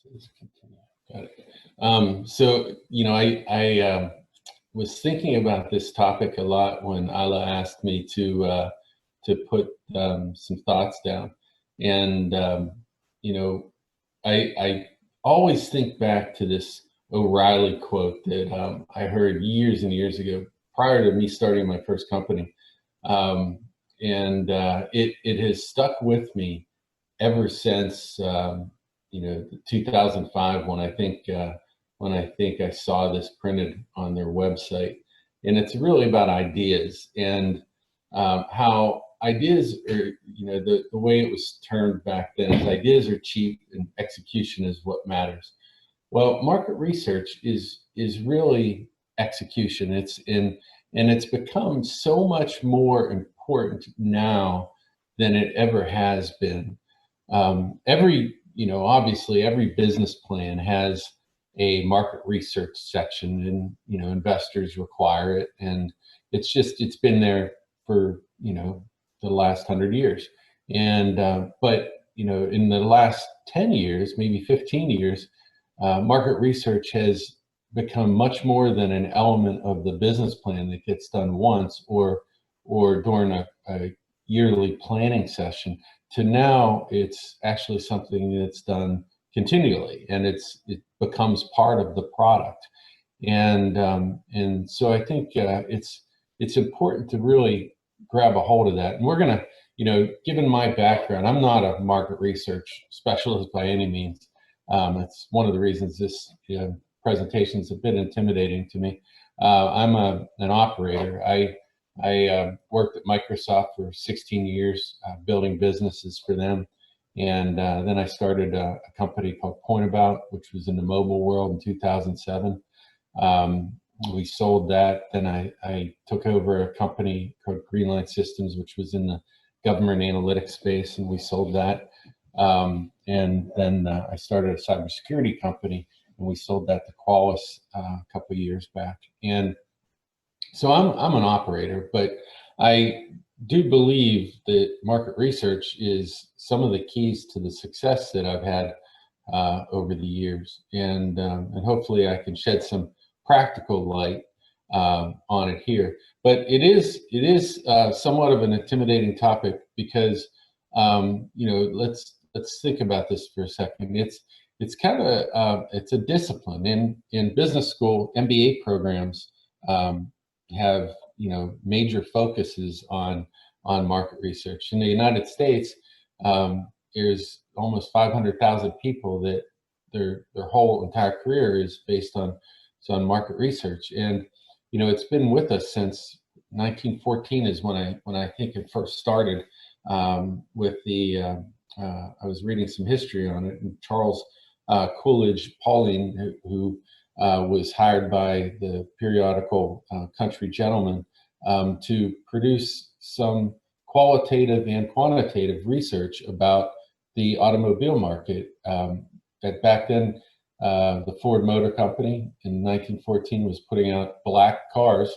Please continue. Got it. So, I was thinking about this topic a lot when Ala asked me to put some thoughts down, and I always think back to this O'Reilly quote that I heard years and years ago, prior to me starting my first company, and it has stuck with me ever since 2005, when I think I saw this printed on their website. And it's really about ideas, and how ideas are, the way it was termed back then is ideas are cheap and execution is what matters. Well, market research is really execution. And it's become so much more important now than it ever has been. Obviously every business plan has a market research section, and, investors require it. And it's been there for, the last 100 years. And, but, in the last 10 years, maybe 15 years, market research has become much more than an element of the business plan that gets done once or during a yearly planning session, to now it's actually something that's done continually, and it becomes part of the product. And so I think it's important to really grab a hold of that. And we're gonna, given my background, I'm not a market research specialist by any means. That's one of the reasons this presentation is a bit intimidating to me. I'm an operator. I worked at Microsoft for 16 years, building businesses for them. And then I started a company called Pointabout, which was in the mobile world, in 2007. We sold that. Then I took over a company called Greenline Systems, which was in the government analytics space, and we sold that. And then I started a cybersecurity company, and we sold that to Qualys a couple of years back. And so I'm an operator, but I do believe that market research is some of the keys to the success that I've had over the years, and hopefully I can shed some practical light on it here. But it is somewhat of an intimidating topic because let's think about this for a second. It's kind of it's a discipline. In business school, MBA programs have major focuses on market research. In the United States, there's almost 500,000 people that their whole entire career is based on market research. And it's been with us since 1914 is when I think it first started, with the I was reading some history on it, and Charles Coolidge Pauline, who was hired by the periodical Country Gentleman to produce some qualitative and quantitative research about the automobile market. That back then, the Ford Motor Company in 1914 was putting out black cars,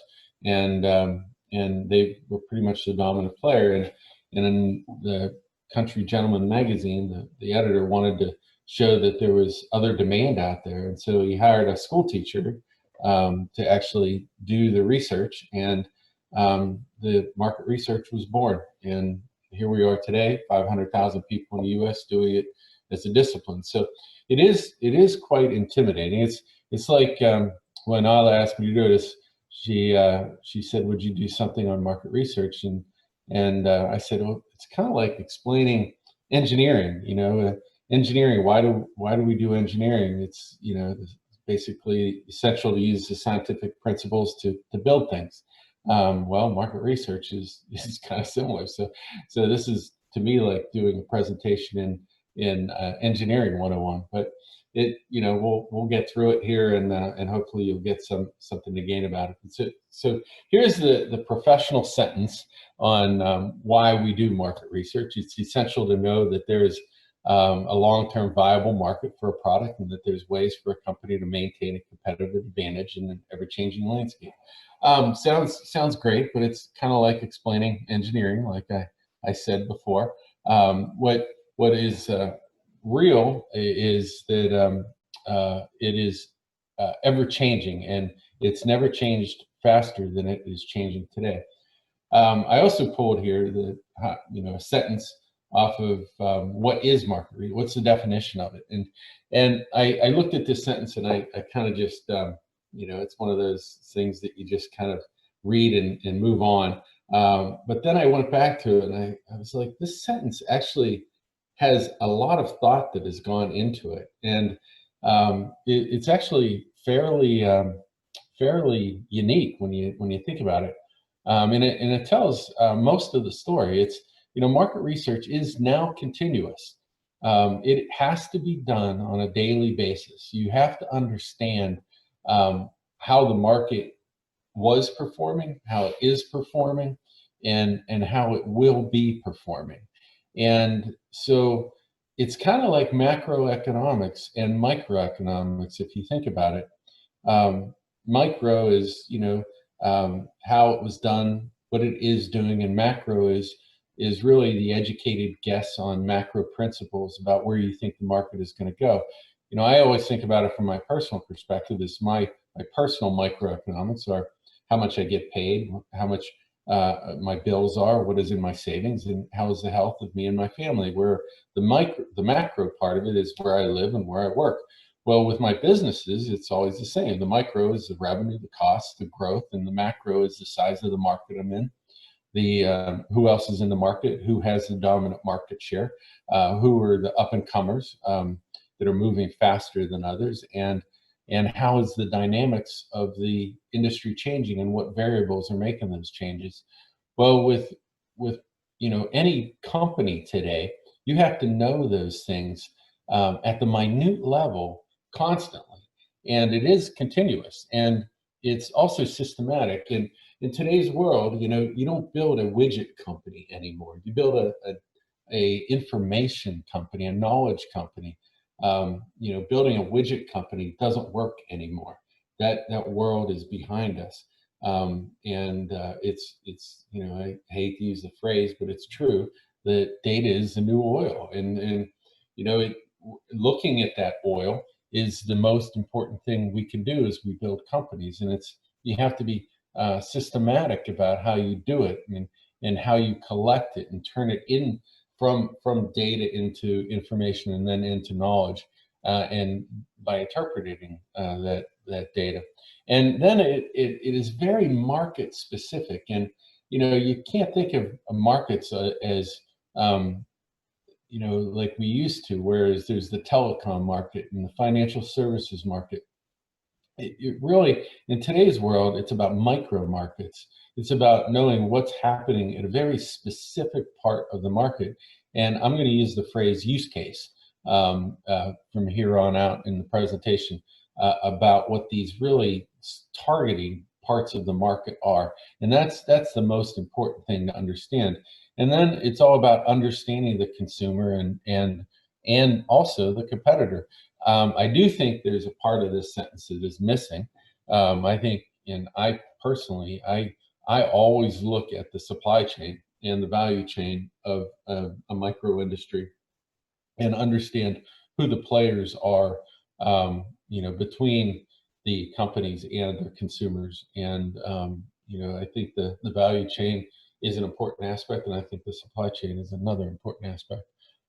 and they were pretty much the dominant player. And in the Country Gentleman magazine, the editor wanted to show that there was other demand out there, and so he hired a school teacher to actually do the research, and the market research was born. And here we are today, 500,000 people in the U.S. doing it as a discipline. So it is quite intimidating. It's like when Ala asked me to do this, she said, "Would you do something on market research?" And I said, "Well, it's kind of like explaining engineering. Engineering. Why do we do engineering? It's basically essential to use the scientific principles to build things. Well, market research is kind of similar. So this is, to me, like doing a presentation in engineering 101. But we'll get through it here, and hopefully you'll get something to gain about it. So here's the professional sentence on why we do market research. It's essential to know that there's a long-term viable market for a product, and that there's ways for a company to maintain a competitive advantage in an ever-changing landscape. Sounds great, but it's kind of like explaining engineering, like I said before. What is real is that it is ever changing, and it's never changed faster than it is changing today. I also pulled here the a sentence off of what is market read? What's the definition of it? And I looked at this sentence, and I kind of just it's one of those things that you just kind of read and move on. But then I went back to it, and I was like, this sentence actually has a lot of thought that has gone into it, and it's actually fairly unique when you think about it. And it tells most of the story. It's market research is now continuous. It has to be done on a daily basis. You have to understand how the market was performing, how it is performing, and how it will be performing. And so it's kind of like macroeconomics and microeconomics, if you think about it. Micro is how it was done, what it is doing, and macro is really the educated guess on macro principles about where you think the market is going to go. I always think about it from my personal perspective. Is my personal microeconomics are how much I get paid, how much my bills are, what is in my savings, and how is the health of me and my family. Where the macro part of it is where I live and where I work. Well, with my businesses, it's always the same. The micro is the revenue, the cost, the growth, and the macro is the size of the market I'm in. The who else is in the market, who has the dominant market share, who are the up and comers that are moving faster than others, and how is the dynamics of the industry changing, and what variables are making those changes. Well, with any company today, you have to know those things at the minute level constantly, and it is continuous, and it's also systematic. And in today's world, you don't build a widget company anymore. You build a information company, a knowledge company. Building a widget company doesn't work anymore. That world is behind us. And it's I hate to use the phrase, but it's true that data is the new oil. And looking at that oil is the most important thing we can do as we build companies. And you have to be systematic about how you do it, and how you collect it and turn it in from data into information and then into knowledge, and by interpreting that data. And then it is very market specific. And you can't think of markets as like we used to, whereas there's the telecom market and the financial services market. It really, in today's world, it's about micro markets. It's about knowing what's happening at a very specific part of the market. And I'm going to use the phrase use case from here on out in the presentation about what these really targeting parts of the market are. And that's the most important thing to understand. And then it's all about understanding the consumer and also the competitor. I do think there's a part of this sentence that is missing. I think, and I personally, I always look at the supply chain and the value chain of a micro industry, and understand who the players are, between the companies and their consumers. And I think the value chain is an important aspect, and I think the supply chain is another important aspect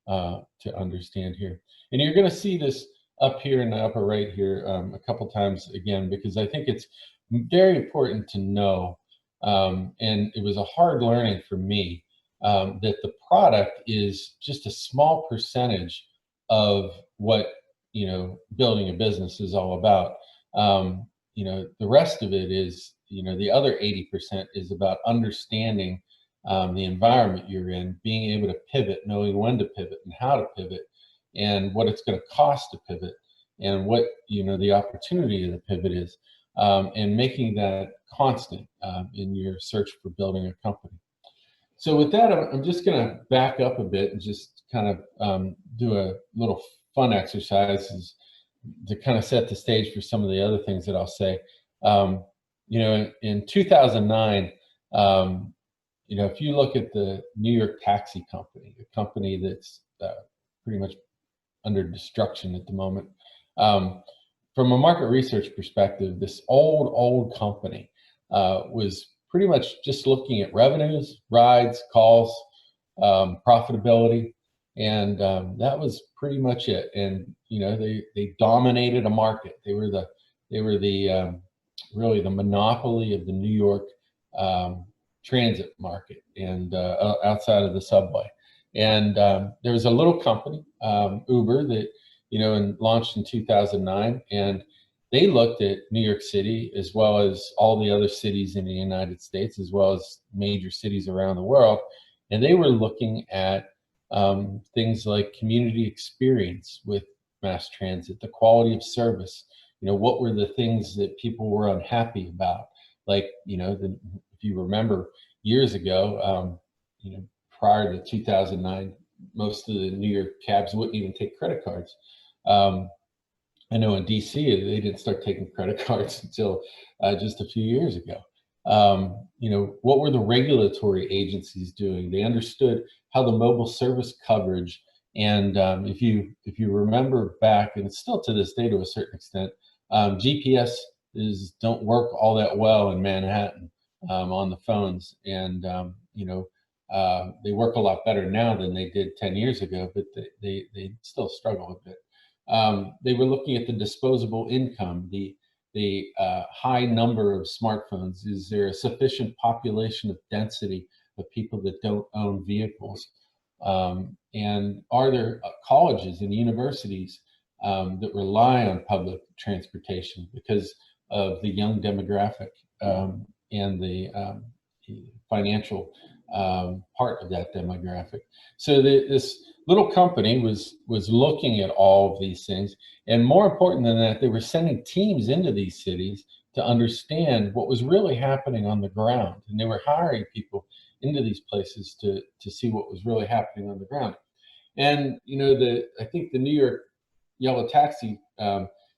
to understand here. And you're going to see this up here in the upper right here a couple times again, because I think it's very important to know, and it was a hard learning for me, that the product is just a small percentage of what building a business is all about. The rest of it is, the other 80% is about understanding the environment you're in, being able to pivot, knowing when to pivot and how to pivot, and what it's going to cost to pivot, and what the opportunity of the pivot is, and making that constant in your search for building a company. So with that, I'm just going to back up a bit and just kind of do a little fun exercise to kind of set the stage for some of the other things that I'll say. In 2009, if you look at the New York Taxi Company, a company that's pretty much under destruction at the moment. From a market research perspective, this old company was pretty much just looking at revenues, rides, calls, profitability, and that was pretty much it. And you know, they dominated a market. They were the really the monopoly of the New York transit market, and outside of the subway. And there was a little company, Uber, that launched in 2009, and they looked at New York City as well as all the other cities in the United States, as well as major cities around the world, and they were looking at things like community experience with mass transit, the quality of service. What were the things that people were unhappy about? Like, if you remember years ago, prior to 2009, most of the New York cabs wouldn't even take credit cards. I know in DC, they didn't start taking credit cards until just a few years ago. What were the regulatory agencies doing? They understood how the mobile service coverage, and if you remember back, and it's still to this day to a certain extent, GPS don't work all that well in Manhattan on the phones, and they work a lot better now than they did 10 years ago, but they still struggle a bit. They were looking at the disposable income, the high number of smartphones. Is there a sufficient population of density of people that don't own vehicles? And are there colleges and universities that rely on public transportation because of the young demographic and the financial part of that demographic? So this little company was looking at all of these things, and more important than that, they were sending teams into these cities to understand what was really happening on the ground, and they were hiring people into these places to see what was really happening on the ground. And I think the New York yellow taxi,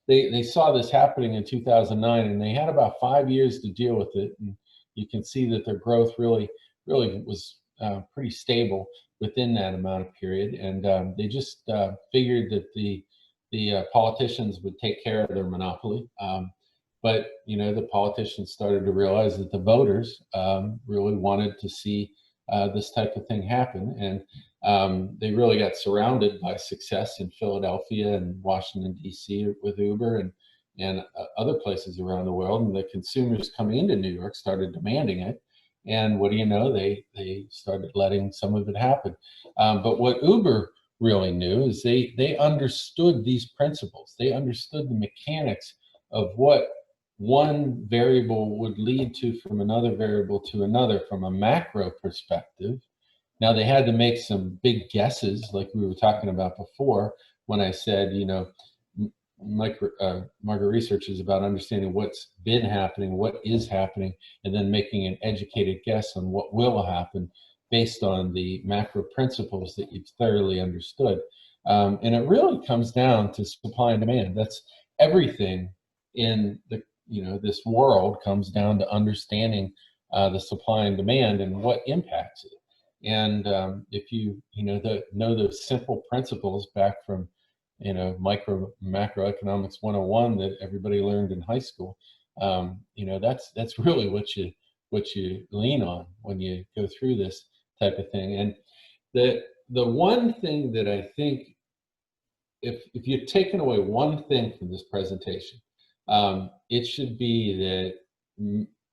they saw this happening in 2009, and they had about 5 years to deal with it. And you can see that their growth really was pretty stable within that amount of period. And they just figured that the politicians would take care of their monopoly. But the politicians started to realize that the voters really wanted to see this type of thing happen, and they really got surrounded by success in Philadelphia and Washington D.C. with Uber and other places around the world. And the consumers coming into New York started demanding it, and what do you know? They started letting some of it happen. But what Uber really knew is they understood these principles. They understood the mechanics of what one variable would lead to from another variable to another from a macro perspective. Now, they had to make some big guesses, like we were talking about before, when I said, market research is about understanding what's been happening, what is happening, and then making an educated guess on what will happen based on the macro principles that you've thoroughly understood. And it really comes down to supply and demand. That's everything in this world comes down to understanding the supply and demand and what impacts it. And if you know those simple principles back from macroeconomics 101 that everybody learned in high school, that's really what you lean on when you go through this type of thing. And the one thing that I think, if you're taking away one thing from this presentation, it should be that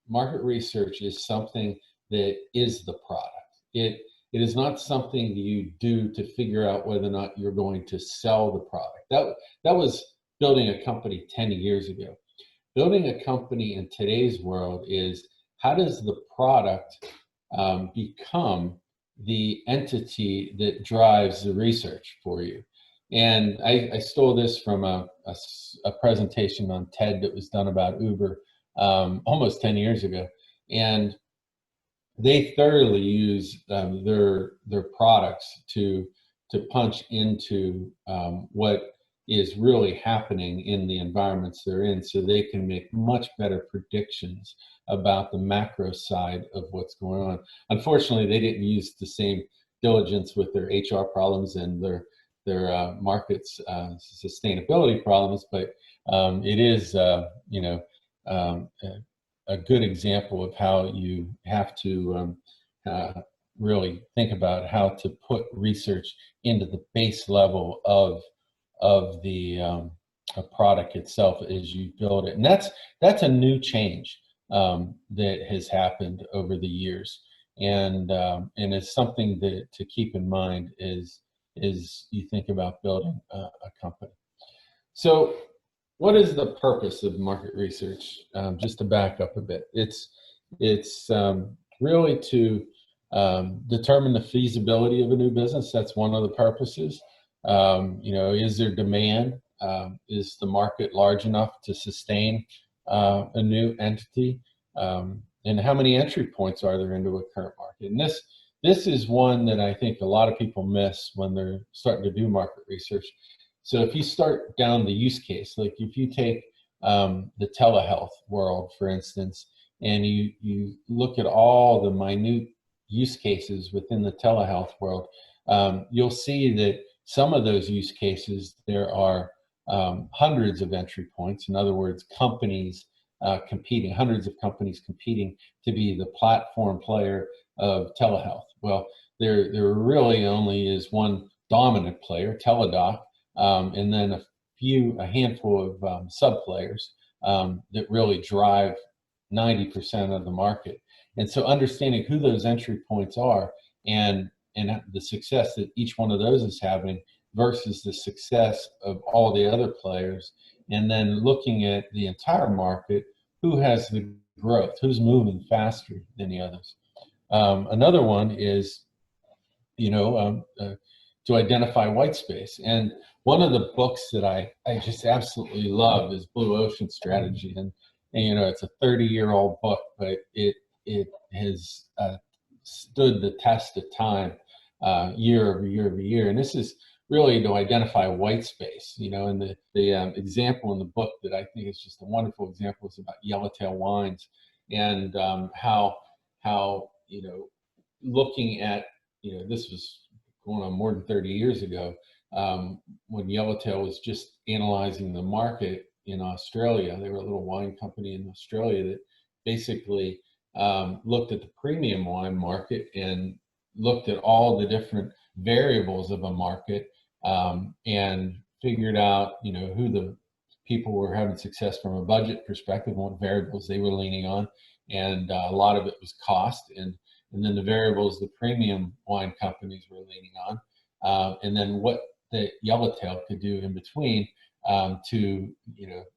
market research is something that is the product. It is not something that you do to figure out whether or not you're going to sell the product. That was building a company 10 years ago. Building a company in today's world is, how does the product become the entity that drives the research for you? And I stole this from a presentation on TED that was done about Uber almost 10 years ago. And they thoroughly use their products to punch into what is really happening in the environments they're in, so they can make much better predictions about the macro side of what's going on. Unfortunately, they didn't use the same diligence with their HR problems and their markets sustainability problems, but it is a good example of how you have to really think about how to put research into the base level of the product itself as you build it. And that's a new change that has happened over the years, and it's something that to keep in mind is you think about building a company. So what is the purpose of market research? Just to back up a bit, it's really to determine the feasibility of a new business. That's one of the purposes. Is there demand? Is the market large enough to sustain a new entity? And how many entry points are there into a current market? And this is one that I think a lot of people miss when they're starting to do market research. So if you start down the use case, like if you take the telehealth world, for instance, and you look at all the minute use cases within the telehealth world, you'll see that some of those use cases, there are hundreds of entry points. In other words, companies competing, hundreds of companies competing to be the platform player of telehealth. Well, there really only is one dominant player, Teladoc, and then a handful of sub players that really drive 90% of the market. And so understanding who those entry points are and the success that each one of those is having versus the success of all the other players, and then looking at the entire market, who has the growth, who's moving faster than the others. Another one is, to identify white space. And one of the books that I just absolutely love is Blue Ocean Strategy. And it's a 30-year-old book, but it has stood the test of time year over year over year. And this is really to identify white space, and the example in the book that I think is just a wonderful example is about yellowtail wines, and how looking at, this was going on more than 30 years ago, when Yellowtail was just analyzing the market in Australia. They were a little wine company in Australia that basically looked at the premium wine market and looked at all the different variables of a market, and figured out, who the people were having success from a budget perspective, what variables they were leaning on. And a lot of it was cost, and then the variables the premium wine companies were leaning on, and then what the Yellowtail could do in between to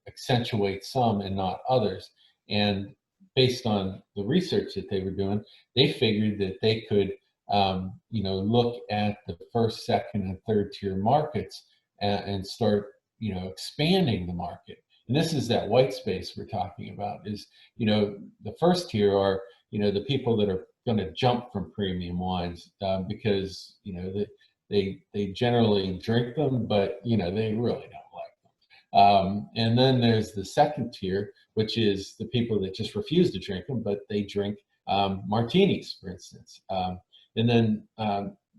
accentuate some and not others. And based on the research that they were doing, they figured that they could look at the first, second, and third tier markets and start expanding the market. And this is that white space we're talking about. Is the first tier are the people that are going to jump from premium wines because they generally drink them, but they really don't like them. And then there's the second tier, which is the people that just refuse to drink them, but they drink martinis, for instance. And then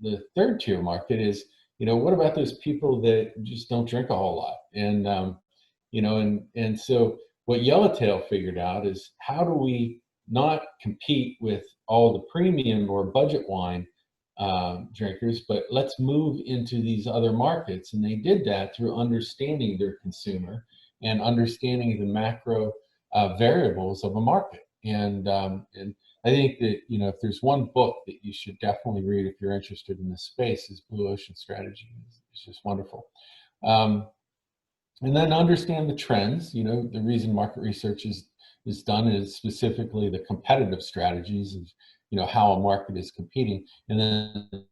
the third tier market is, what about those people that just don't drink a whole lot? And and so what Yellowtail figured out is, how do we not compete with all the premium or budget wine drinkers, but let's move into these other markets. And they did that through understanding their consumer and understanding the macro variables of a market. And I think that if there's one book that you should definitely read if you're interested in this space, is Blue Ocean Strategy. It's just wonderful. And then understand the trends. The reason market research is done is specifically the competitive strategies of how a market is competing, and then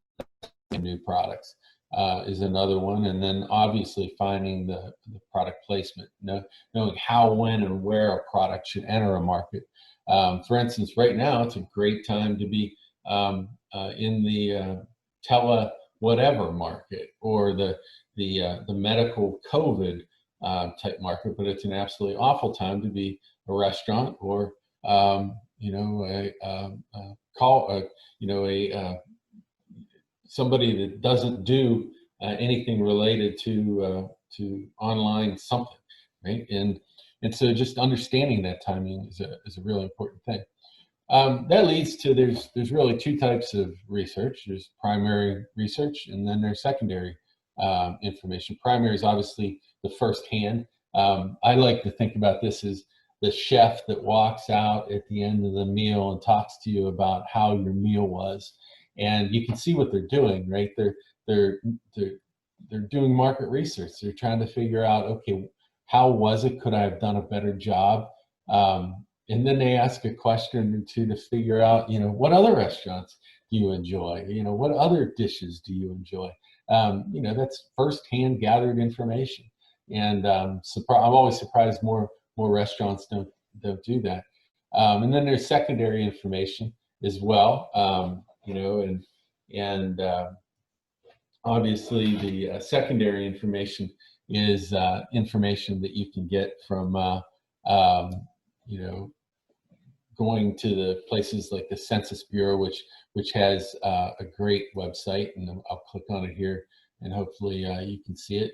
new products is another one, and then obviously finding the product placement, knowing how, when, and where a product should enter a market. For instance, right now it's a great time to be in the tele whatever market, or the medical COVID type market, but it's an absolutely awful time to be a restaurant or somebody that doesn't do anything related to online something, right? And so just understanding that timing is a really important thing. That leads to there's really two types of research. There's primary research, and then there's secondary information. Primary is obviously the firsthand. I like to think about this as the chef that walks out at the end of the meal and talks to you about how your meal was, and you can see what they're doing, right? They're they're they're doing market research. They're trying to figure out, okay, how was it? Could I have done a better job? And then they ask a question or two to figure out, what other restaurants do you enjoy? What other dishes do you enjoy? That's firsthand gathered information. And I'm always surprised more restaurants don't do that. And then there's secondary information as well, and obviously the secondary information is information that you can get from, going to the places like the Census Bureau, which has a great website, and I'll click on it here, and hopefully you can see it.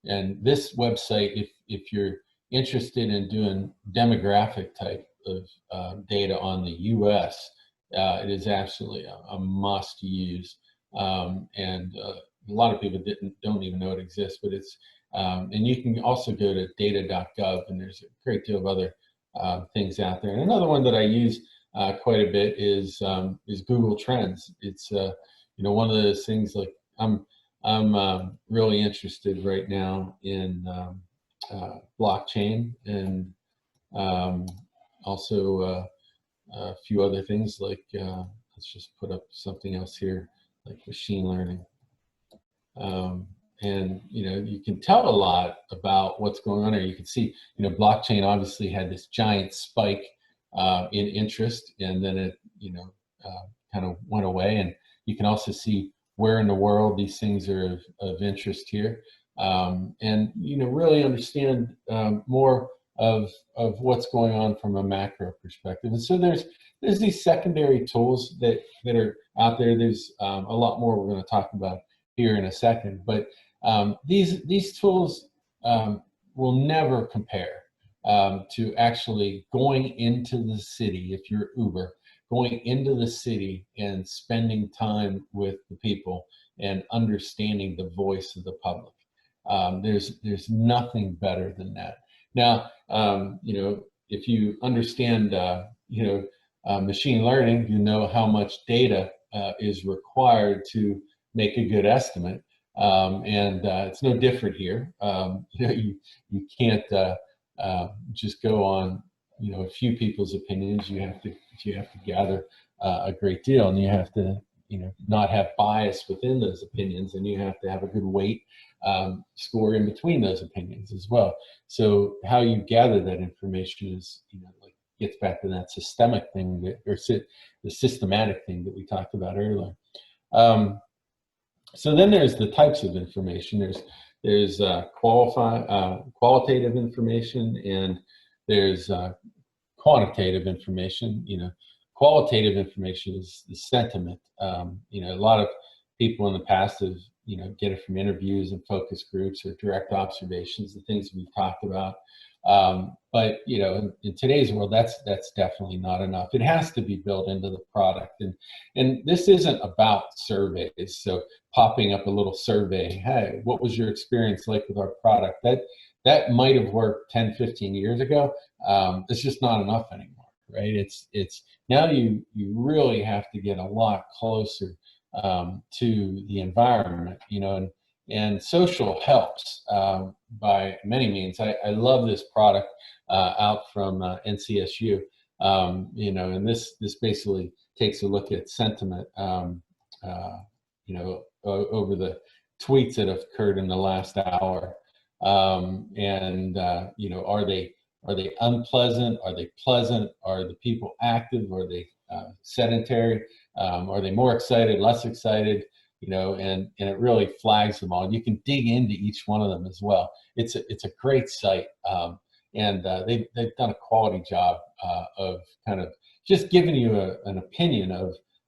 And this website, if you're interested in doing demographic type of data on the U.S., it is absolutely a must use. And a lot of people don't even know it exists, but it's and you can also go to data.gov, and there's a great deal of other things out there. And another one that I use quite a bit is Google Trends. It's one of those things, like I'm really interested right now in blockchain, and also a few other things, like let's just put up something else here, like machine learning. And you can tell a lot about what's going on there. You can see, blockchain obviously had this giant spike in interest, and then it kind of went away. And you can also see where in the world these things are of interest here, and really understand more of what's going on from a macro perspective. And so there's these secondary tools that are out there. There's a lot more we're going to talk about here in a second, but these tools will never compare to actually going into the city. If you're Uber, going into the city and spending time with the people and understanding the voice of the public. There's nothing better than that. Now, if you understand, machine learning, you know how much data is required to make a good estimate. And it's no different here. You can't just go on a few people's opinions. You have to gather a great deal, and you have to not have bias within those opinions, and you have to have a good weight score in between those opinions as well. So how you gather that information is gets back to that systemic thing the systematic thing that we talked about earlier. So then there's the types of information. There's qualitative information, and there's quantitative information. Qualitative information is the sentiment. A lot of people in the past have get it from interviews and focus groups or direct observations, the things we've talked about. But in today's world, that's definitely not enough. It has to be built into the product, and this isn't about surveys. So popping up a little survey, hey, what was your experience like with our product? That might have worked 10, 15 years ago. It's just not enough anymore, right? It's now you really have to get a lot closer to the environment, and social helps by many means. I love this product out from NCSU, and this basically takes a look at sentiment, over the tweets that have occurred in the last hour, and are they unpleasant? Are they pleasant? Are the people active? Are they sedentary? Are they more excited, less excited? And it really flags them all. You can dig into each one of them as well. It's a great site, and they've done a quality job of kind of just giving you an opinion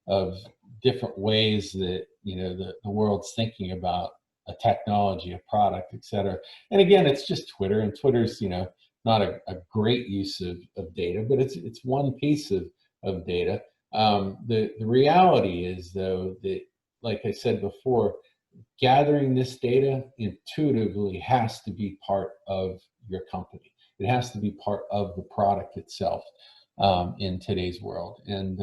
of different ways that the world's thinking about a technology, a product, etc. And again, it's just Twitter, and Twitter's, not a great use of data, but it's one piece of data. The reality is, though, that, like I said before, gathering this data intuitively has to be part of your company. It has to be part of the product itself in today's world. And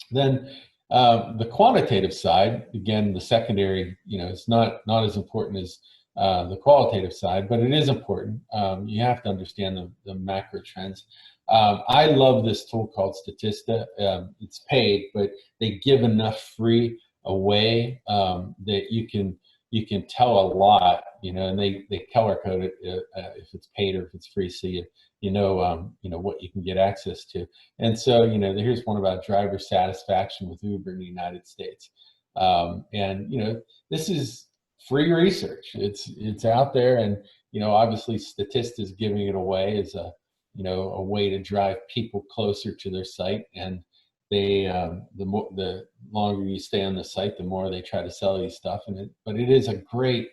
then the quantitative side, again, the secondary, is not as important as the qualitative side, but it is important. You have to understand the macro trends. I love this tool called Statista. It's paid, but they give enough free away that you can tell a lot, and they color code it if it's paid or if it's free, so you know what you can get access to. And so, here's one about driver satisfaction with Uber in the United States. And this is free research. It's out there, and obviously Statista is giving it away as a way to drive people closer to their site. And they the longer you stay on the site, the more they try to sell you stuff. But it is a great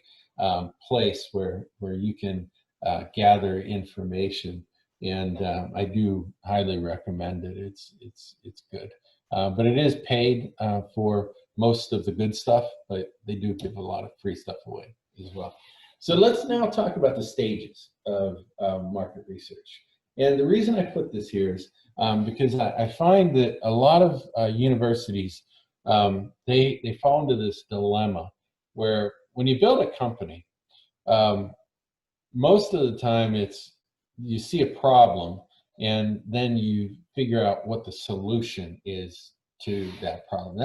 place where you can gather information, and I do highly recommend it. It's good, but it is paid for most of the good stuff, but they do give a lot of free stuff away as well. So let's now talk about the stages of market research. And the reason I put this here is because I find that a lot of universities, they fall into this dilemma where when you build a company, most of the time you see a problem and then you figure out what the solution is to that problem.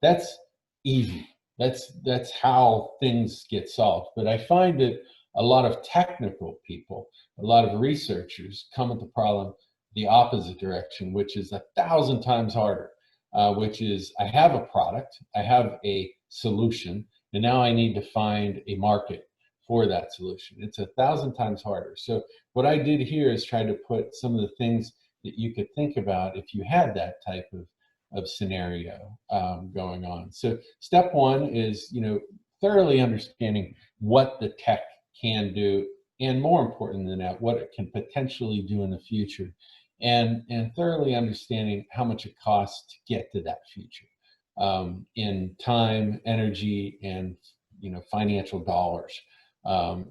That's easy. That's how things get solved. But I find that a lot of technical people, a lot of researchers come at the problem the opposite direction, which is 1,000 times harder, which is I have a product, I have a solution, and now I need to find a market for that solution. It's 1,000 times harder. So what I did here is try to put some of the things that you could think about if you had that type of scenario going on. So step one is, thoroughly understanding what the tech can do, and more important than that, what it can potentially do in the future, and thoroughly understanding how much it costs to get to that future in time, energy, and financial dollars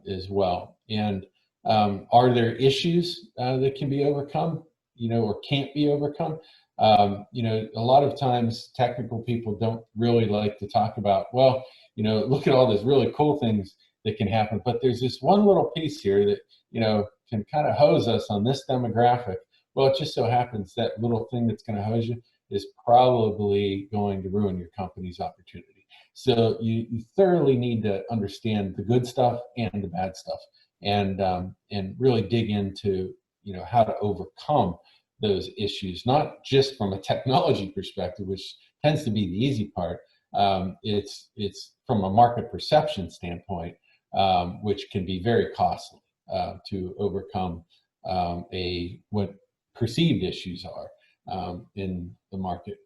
as well. And are there issues that can be overcome, or can't be overcome? A lot of times technical people don't really like to talk about, well, look at all these really cool things that can happen, but there's this one little piece here that can kind of hose us on this demographic. Well, it just so happens that little thing that's going to hose you is probably going to ruin your company's opportunity. So you thoroughly need to understand the good stuff and the bad stuff, and really dig into how to overcome those issues, not just from a technology perspective, which tends to be the easy part. It's from a market perception standpoint, which can be very costly to overcome what perceived issues are in the market.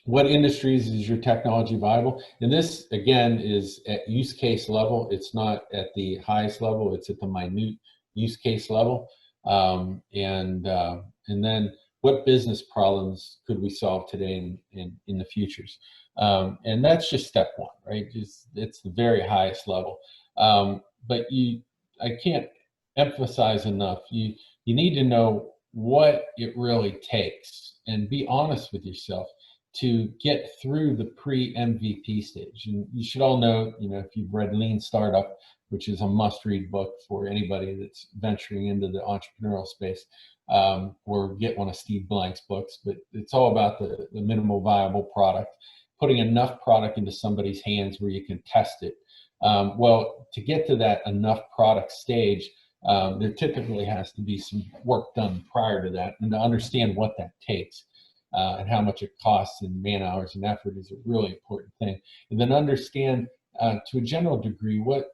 What industries is your technology viable? And this, again, is at use case level. It's not at the highest level. It's at the minute use case level. And then what business problems could we solve today and in the futures? And that's just step one, right? It's the very highest level. But I can't emphasize enough, you need to know what it really takes and be honest with yourself to get through the pre-MVP stage. And you should all know, if you've read Lean Startup, which is a must-read book for anybody that's venturing into the entrepreneurial space, or get one of Steve Blank's books, but it's all about the minimal viable product, putting enough product into somebody's hands where you can test it. Well, to get to that enough product stage, there typically has to be some work done prior to that, and to understand what that takes. And how much it costs in man hours and effort is a really important thing. And then understand to a general degree what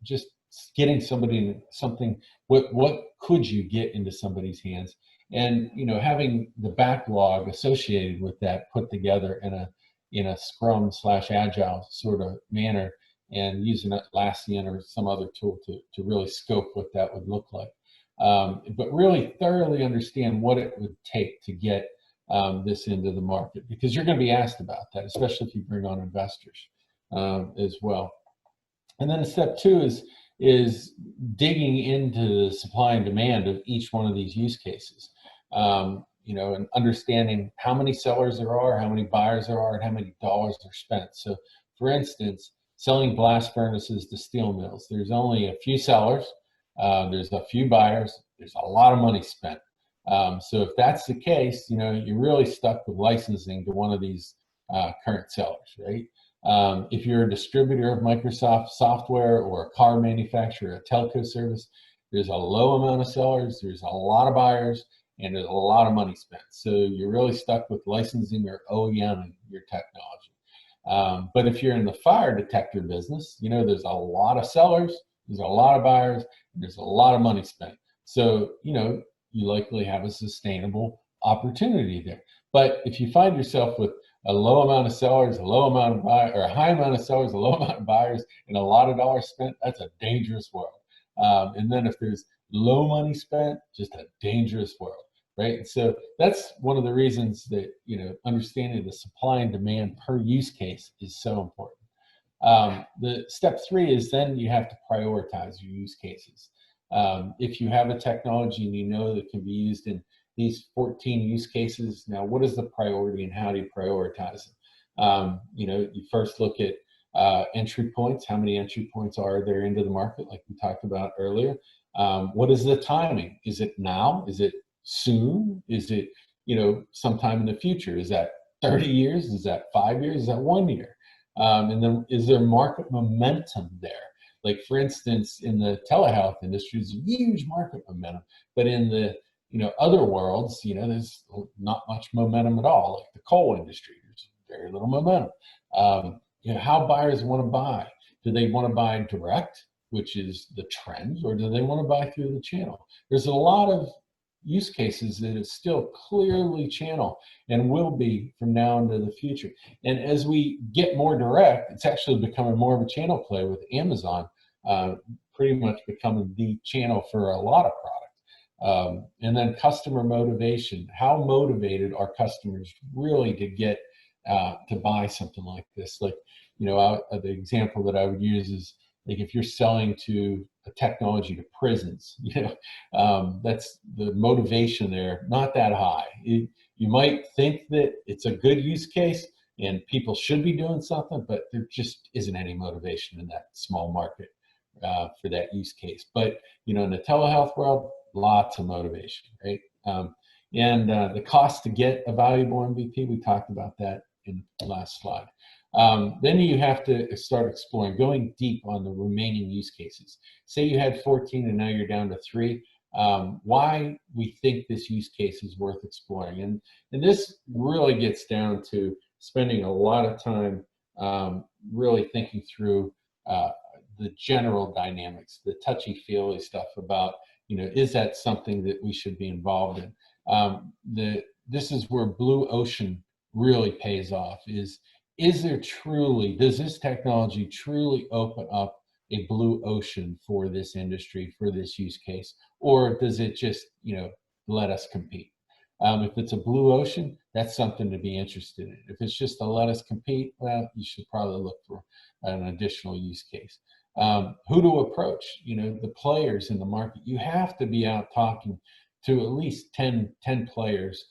just getting somebody something, what could you get into somebody's hands, and having the backlog associated with that put together in a Scrum / Agile sort of manner and using Atlassian or some other tool to really scope what that would look like. But really thoroughly understand what it would take to get this into the market, because you're going to be asked about that, especially if you bring on investors as well. And then step two is digging into the supply and demand of each one of these use cases. You know, and understanding how many sellers there are, how many buyers there are, and how many dollars are spent. So, for instance, selling blast furnaces to steel mills, there's only a few sellers, there's a few buyers, there's a lot of money spent. So if that's the case, you know, you're really stuck with licensing to one of these current sellers, right? If you're a distributor of Microsoft software or a car manufacturer, a telco service, there's a low amount of sellers, there's a lot of buyers, and there's a lot of money spent. So you're really stuck with licensing or OEM your technology. But if you're in the fire detector business, you know, there's a lot of sellers, there's a lot of buyers, and there's a lot of money spent. So, you know, you likely have a sustainable opportunity there. But if you find yourself with a low amount of sellers, a low amount of buyers, or a high amount of sellers, a low amount of buyers, and a lot of dollars spent, that's a dangerous world. And then if there's low money spent, just a dangerous world, right? So that's one of the reasons that, you know, understanding the supply and demand per use case is so important. The step three is then you have to prioritize your use cases. If you have a technology and you know that can be used in these 14 use cases, now what is the priority and how do you prioritize them? You know, you first look at entry points. How many entry points are there into the market, like we talked about earlier? What is the timing? Is it now? Is it soon? Is it, you know, sometime in the future? Is that 30 years? Is that 5 years? Is that 1 year? And then is there market momentum there? Like, for instance, in the telehealth industry, there's huge market momentum, but in the, you know, other worlds, you know, there's not much momentum at all. Like the coal industry, there's very little momentum. You know, how buyers want to buy? Do they want to buy direct, which is the trend, or do they want to buy through the channel? There's a lot of use cases that is still clearly channel and will be from now into the future. And as we get more direct, it's actually becoming more of a channel play with Amazon pretty much becoming the channel for a lot of products. And then customer motivation. How motivated are customers really to get to buy something like this? Like, you know, the example that I would use is, like, if you're selling to a technology to prisons, you know, that's the motivation there, not that high. You might think that it's a good use case and people should be doing something, but there just isn't any motivation in that small market for that use case. But, you know, in the telehealth world, lots of motivation, right? And the cost to get a valuable MVP, we talked about that in the last slide. Then you have to start exploring, going deep on the remaining use cases. Say you had 14 and now you're down to 3. Why we think this use case is worth exploring. And this really gets down to spending a lot of time really thinking through the general dynamics, the touchy-feely stuff about, you know, is that something that we should be involved in? This is where blue ocean really pays off. Is there truly, does this technology truly open up a blue ocean for this industry, for this use case, or does it just, you know, let us compete? If it's a blue ocean, that's something to be interested in. If it's just to let us compete, well, you should probably look for an additional use case. Who to approach, you know, the players in the market. You have to be out talking to at least 10 players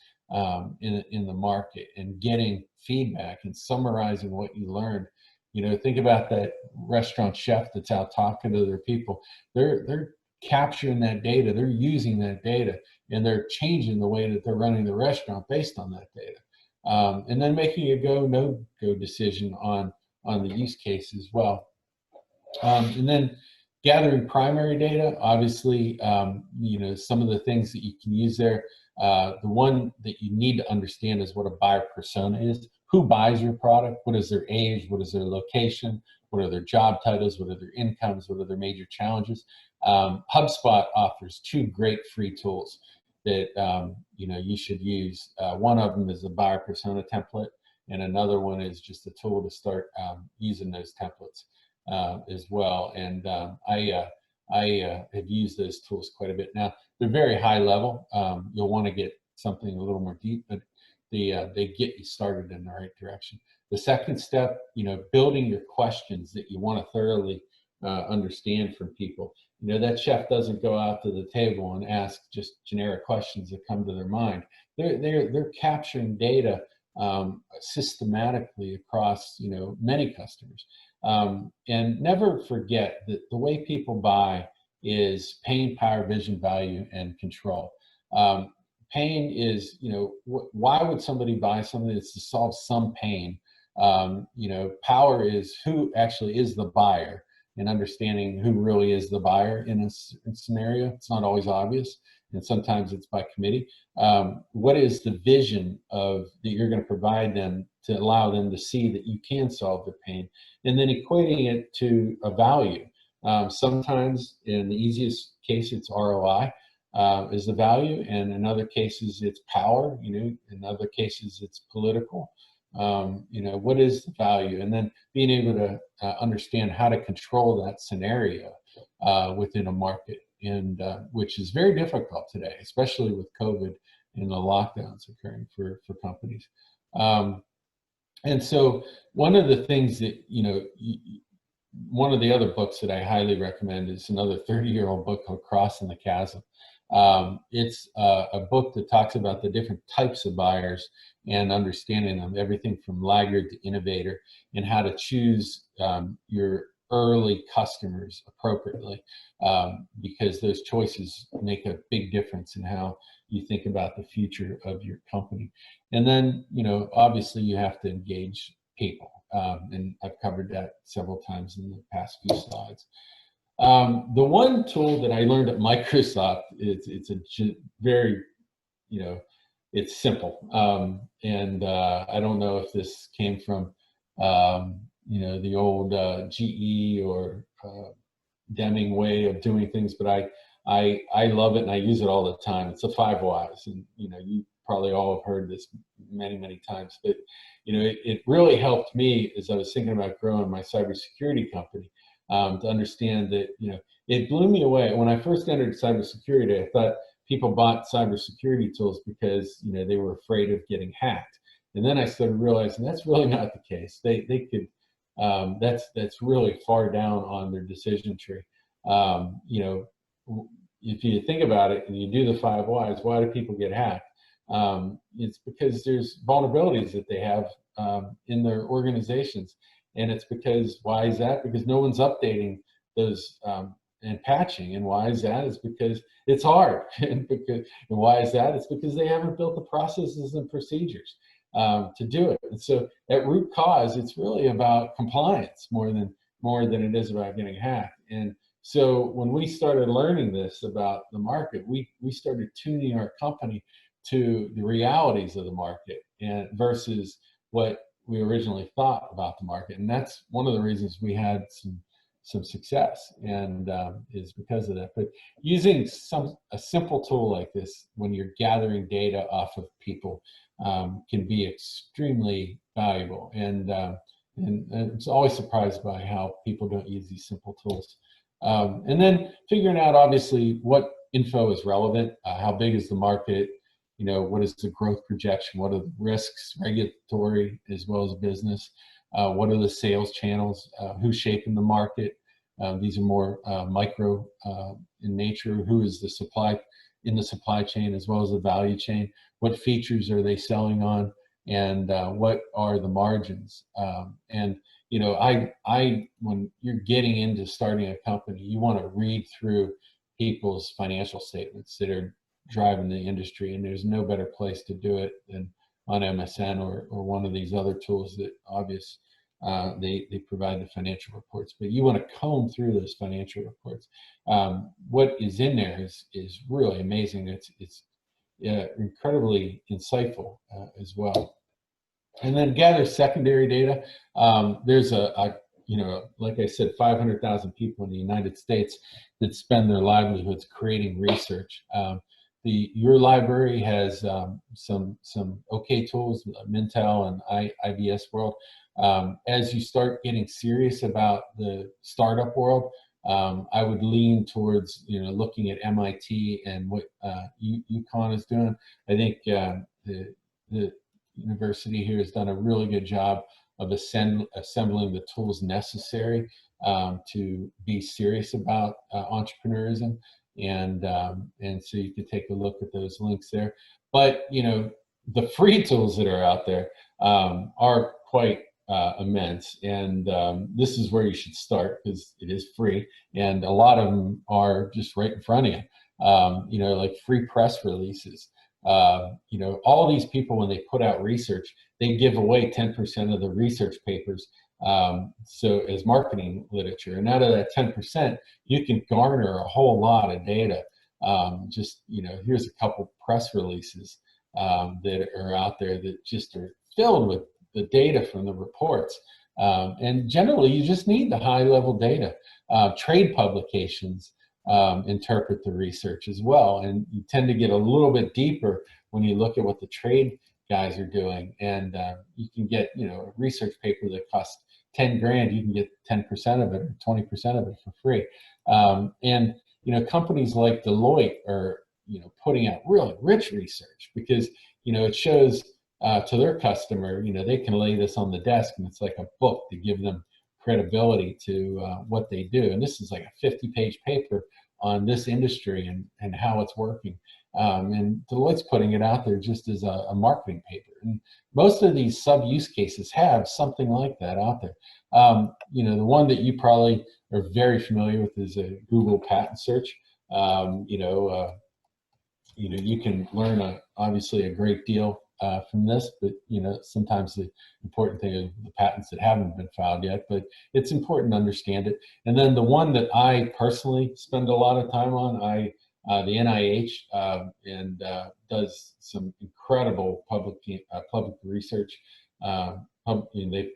in the market and getting feedback and summarizing what you learned. You know, think about that restaurant chef that's out talking to their people. They're capturing that data, they're using that data, and they're changing the way that they're running the restaurant based on that data. And then making a go, no go decision on the use case as well. And then gathering primary data, obviously, you know, some of the things that you can use there. The one that you need to understand is what a buyer persona is. Who buys your product? What is their age? What is their location? What are their job titles? What are their incomes? What are their major challenges? HubSpot offers 2 great free tools that you know, you should use. One of them is the buyer persona template, and another one is just a tool to start using those templates. as well. And I have used those tools quite a bit. Now, they're very high level. You'll want to get something a little more deep, but they get you started in the right direction. The second step, building your questions that you want to thoroughly understand from people. That chef doesn't go out to the table and ask just generic questions that come to their mind. They're capturing data systematically across many customers. And never forget that the way people buy is pain, power, vision, value, and control. Pain is, why would somebody buy something that's to solve some pain? Power is who actually is the buyer, and understanding who really is the buyer in a scenario. It's not always obvious, and sometimes it's by committee. What is the vision that you're going to provide them to allow them to see that you can solve their pain, and then equating it to a value. Sometimes, in the easiest case, it's ROI is the value, and in other cases, it's power. In other cases, it's political. What is the value, and then being able to understand how to control that scenario within a market, and which is very difficult today, especially with COVID and the lockdowns occurring for companies. And so one of the things that, one of the other books that I highly recommend is another 30-year-old book called Crossing the Chasm. It's a book that talks about the different types of buyers and understanding them, everything from laggard to innovator, and how to choose your early customers appropriately, because those choices make a big difference in how you think about the future of your company. And then, obviously you have to engage people. And I've covered that several times in the past few slides. The one tool that I learned at Microsoft, it's a very, it's simple. And I don't know if this came from, the old GE or Deming way of doing things, but I love it and I use it all the time. It's the 5 whys, and you probably all have heard this many times. But it really helped me as I was thinking about growing my cybersecurity company, to understand that it blew me away when I first entered cybersecurity. I thought people bought cybersecurity tools because they were afraid of getting hacked, and then I started realizing that's really not the case. They could. That's really far down on their decision tree. If you think about it and you do the 5 whys, why do people get hacked? It's because there's vulnerabilities that they have in their organizations, and it's because, why is that? Because no one's updating those and patching. And why is that? It's because it's hard. And why is that? It's because they haven't built the processes and procedures to do it. And so at root cause, it's really about compliance more than it is about getting hacked. And so when we started learning this about the market, we started tuning our company to the realities of the market and versus what we originally thought about the market. And that's one of the reasons we had some success, and is because of that. But using a simple tool like this when you're gathering data off of people can be extremely valuable. And I'm always surprised by how people don't use these simple tools. And then figuring out, obviously, what info is relevant, how big is the market, what is the growth projection, what are the risks, regulatory as well as business, what are the sales channels, who's shaping the market. These are more micro in nature. Who is the supply chain as well as the value chain? What features are they selling on, and what are the margins? And when you're getting into starting a company, you want to read through people's financial statements that are driving the industry, and there's no better place to do it than on MSN or one of these other tools that they provide the financial reports. But you want to comb through those financial reports. What is in there is really amazing. It's incredibly insightful as well. And then gather secondary data. There's like I said, 500,000 people in the United States that spend their livelihoods creating research. your library has some okay tools, Mintel and IBS World. As you start getting serious about the startup world, I would lean towards looking at MIT and what UConn is doing. I think the university here has done a really good job of assembling the tools necessary to be serious about entrepreneurism, and so you can take a look at those links there. But the free tools that are out there are quite immense, and this is where you should start because it is free, and a lot of them are just right in front of you. Like free press releases. All these people, when they put out research, they give away 10% of the research papers, so as marketing literature, and out of that 10%, you can garner a whole lot of data. Here's a couple press releases that are out there that just are filled with the data from the reports. And generally, you just need the high-level data. Trade publications interpret the research as well, and you tend to get a little bit deeper when you look at what the trade guys are doing. And you can get, a research paper that costs 10 grand, you can get 10% of it or 20% of it for free. And companies like Deloitte are, putting out really rich research because, it shows to their customer, they can lay this on the desk and it's like a book to give them credibility to what they do. And this is like a 50-page paper on this industry and how it's working. And Deloitte's putting it out there just as a marketing paper. And most of these sub-use cases have something like that out there. The one that you probably are very familiar with is a Google patent search. You can learn obviously a great deal from this, but sometimes the important thing is the patents that haven't been filed yet, but it's important to understand it. And then the one that I personally spend a lot of time on, the NIH and does some incredible public research. They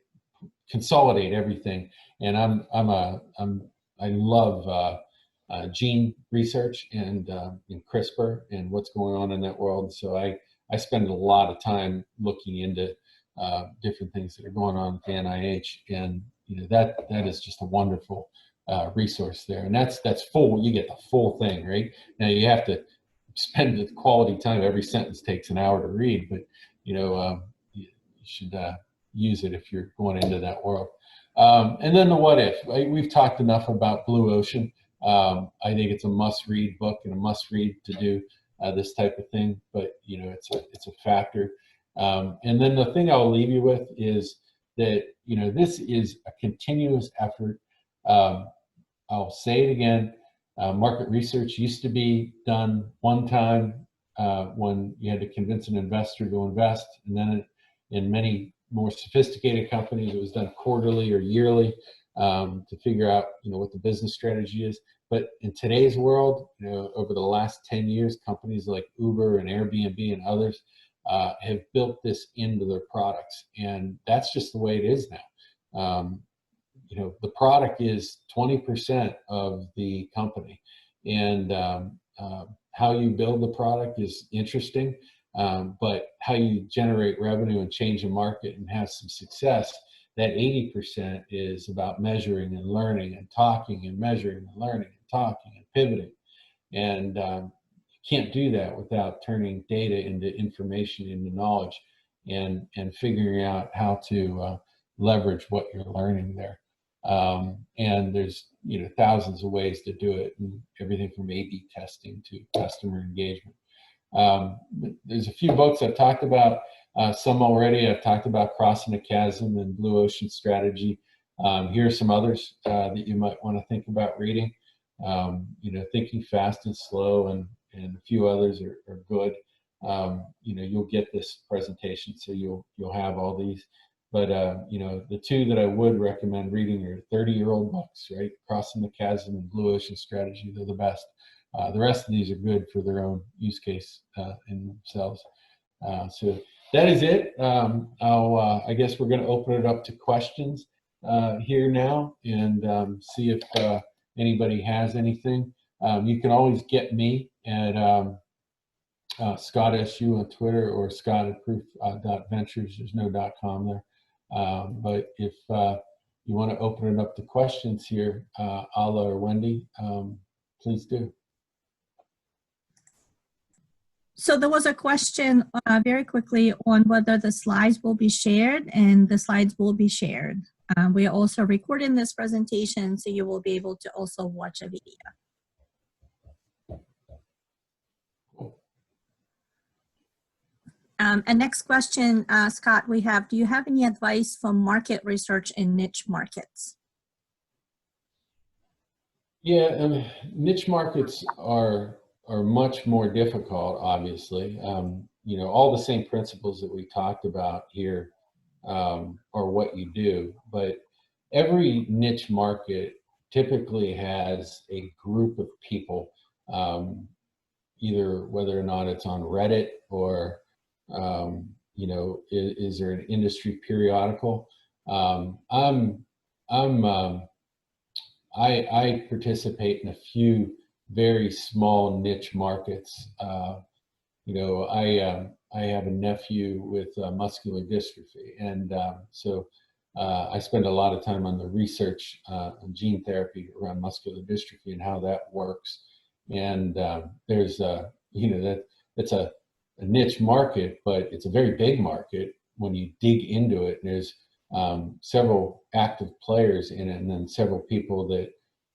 consolidate everything, and I love gene research and CRISPR and what's going on in that world. So I spend a lot of time looking into different things that are going on at the NIH, and that is just a wonderful resource there. And that's full. You get the full thing, right? Now you have to spend the quality time. Every sentence takes an hour to read, but you should use it if you're going into that world. And then the what if. We've talked enough about Blue Ocean. I think it's a must-read book and a must-read to do this type of thing, but it's a factor. And then the thing I'll leave you with is that this is a continuous effort. I'll say it again. Market research used to be done one time when you had to convince an investor to invest, and then in many more sophisticated companies, it was done quarterly or yearly to figure out what the business strategy is. But in today's world, over the last 10 years, companies like Uber and Airbnb and others have built this into their products, and that's just the way it is now. The product is 20% of the company, and how you build the product is interesting, but how you generate revenue and change the market and have some success, that 80% is about measuring and learning and talking and measuring and learning and talking and pivoting. And you can't do that without turning data into information, into knowledge, and figuring out how to leverage what you're learning there. And there's thousands of ways to do it, and everything from A/B testing to customer engagement. There's a few books I've talked about, some already. I've talked about Crossing the Chasm and Blue Ocean Strategy. Here are some others that you might want to think about reading. Thinking Fast and Slow and a few others are good. You'll get this presentation, so you'll have all these. But the two that I would recommend reading are 30-year-old books, right? Crossing the Chasm and Blue Ocean Strategy. They're the best. The rest of these are good for their own use case in themselves. So that is it. I guess we're going to open it up to questions here now, and see if anybody has anything. You can always get me at Scott SU on Twitter, or Scott at proof .ventures. There's no .com there. But if you want to open it up to questions here, Ala or Wendy, please do. So there was a question very quickly on whether the slides will be shared, and the slides will be shared. We are also recording this presentation, so you will be able to also watch a video. And next question, Scott, we have, do you have any advice for market research in niche markets? Yeah, niche markets are much more difficult, obviously. You know, all the same principles that we talked about here are what you do, but every niche market typically has a group of people, either whether or not it's on Reddit or you know, is there an industry periodical? I participate in a few very small niche markets. You know, I have a nephew with muscular dystrophy, and so I spend a lot of time on the research on gene therapy around muscular dystrophy and how that works. And there's you know, that's a niche market, but it's a very big market when you dig into it. There's several active players in it, and then several people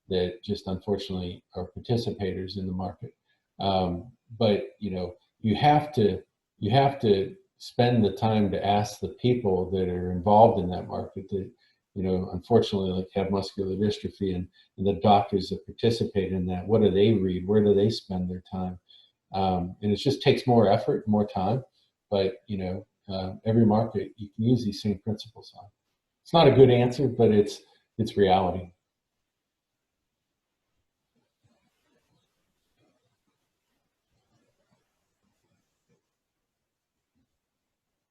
that just unfortunately are participators in the market. But you know, you have to spend the time to ask the people that are involved in that market that, you know, unfortunately, like, have muscular dystrophy, and the doctors that participate in that. What do they read? Where do they spend their time? And it just takes more effort, more time. But you know, every market you can use these same principles on. It's not a good answer, but it's reality.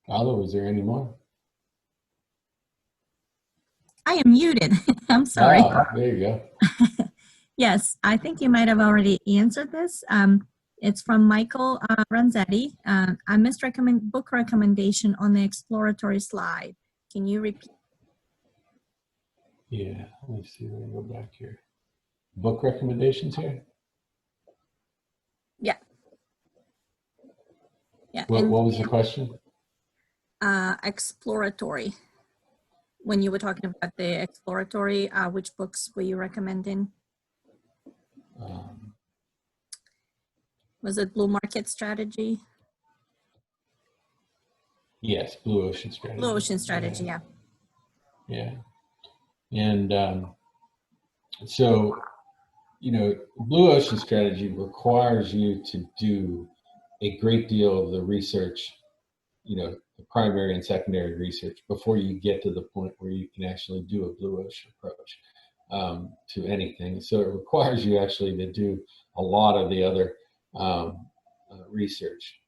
Aldo, is there any more? I am muted. I'm sorry. Oh, there you go. Yes, I think you might have already answered this. It's from Michael Ranzetti. I missed book recommendation on the exploratory slide. Can you repeat? Yeah, let me see. Let me go back here. Book recommendations here? Yeah. Yeah. What was the question? Exploratory. When you were talking about the exploratory, which books were you recommending? Was it Blue Market Strategy? Yes, Blue Ocean Strategy. Blue Ocean Strategy, yeah. Yeah. And so, you know, Blue Ocean Strategy requires you to do a great deal of the research, you know, the primary and secondary research, before you get to the point where you can actually do a Blue Ocean approach to anything. So it requires you actually to do a lot of the other research.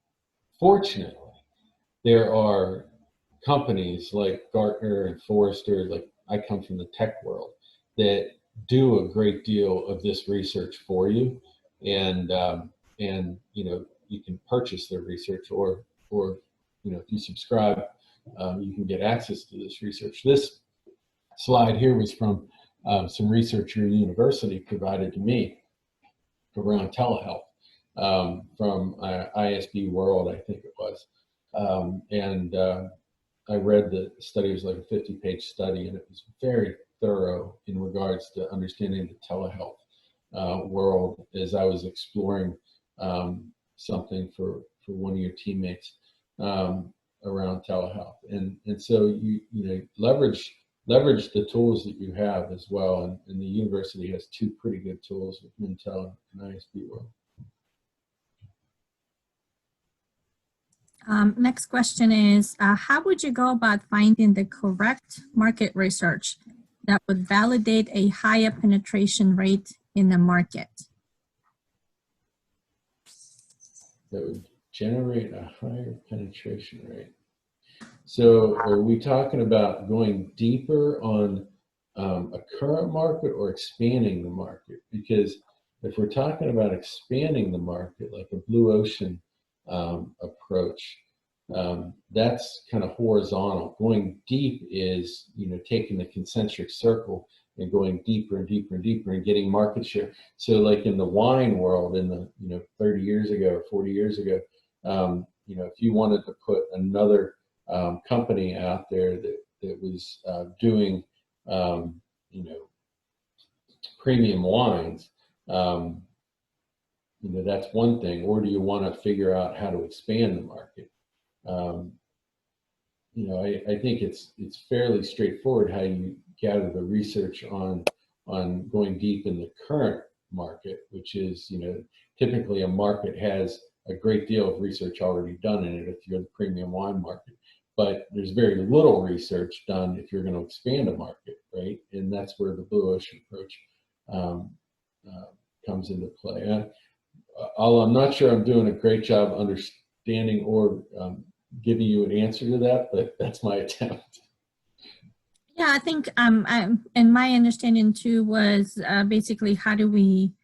Fortunately, there are companies like Gartner and Forrester, like, I come from the tech world, that do a great deal of this research for you, and you know, you can purchase their research, or you know, if you subscribe, you can get access to this research. This slide here was from some research your university provided to me around telehealth, from ISB World, I think it was. And I read the study. It was like a 50-page study, and it was very thorough in regards to understanding the telehealth world, as I was exploring something for one of your teammates around telehealth. And so you know, leverage the tools that you have as well. And the university has two pretty good tools with Intel and ISB World. Next question is, how would you go about finding the correct market research that would validate a higher penetration rate in the market? That would generate a higher penetration rate. So are we talking about going deeper on a current market, or expanding the market? Because if we're talking about expanding the market, like a Blue Ocean approach. That's kind of horizontal. Going deep is, taking the concentric circle and going deeper and deeper and deeper and getting market share. So like in the wine world, in the 30 years ago or 40 years ago, if you wanted to put another company out there that was doing premium wines, that's one thing. Or do you want to figure out how to expand the market? I think it's fairly straightforward how you gather the research on going deep in the current market, which is, typically a market has a great deal of research already done in it if you're the premium wine market. But there's very little research done if you're going to expand a market, right? And that's where the blue ocean approach comes into play. I'm not sure I'm doing a great job understanding or giving you an answer to that, but that's my attempt. Yeah, I think and my understanding too was basically how do we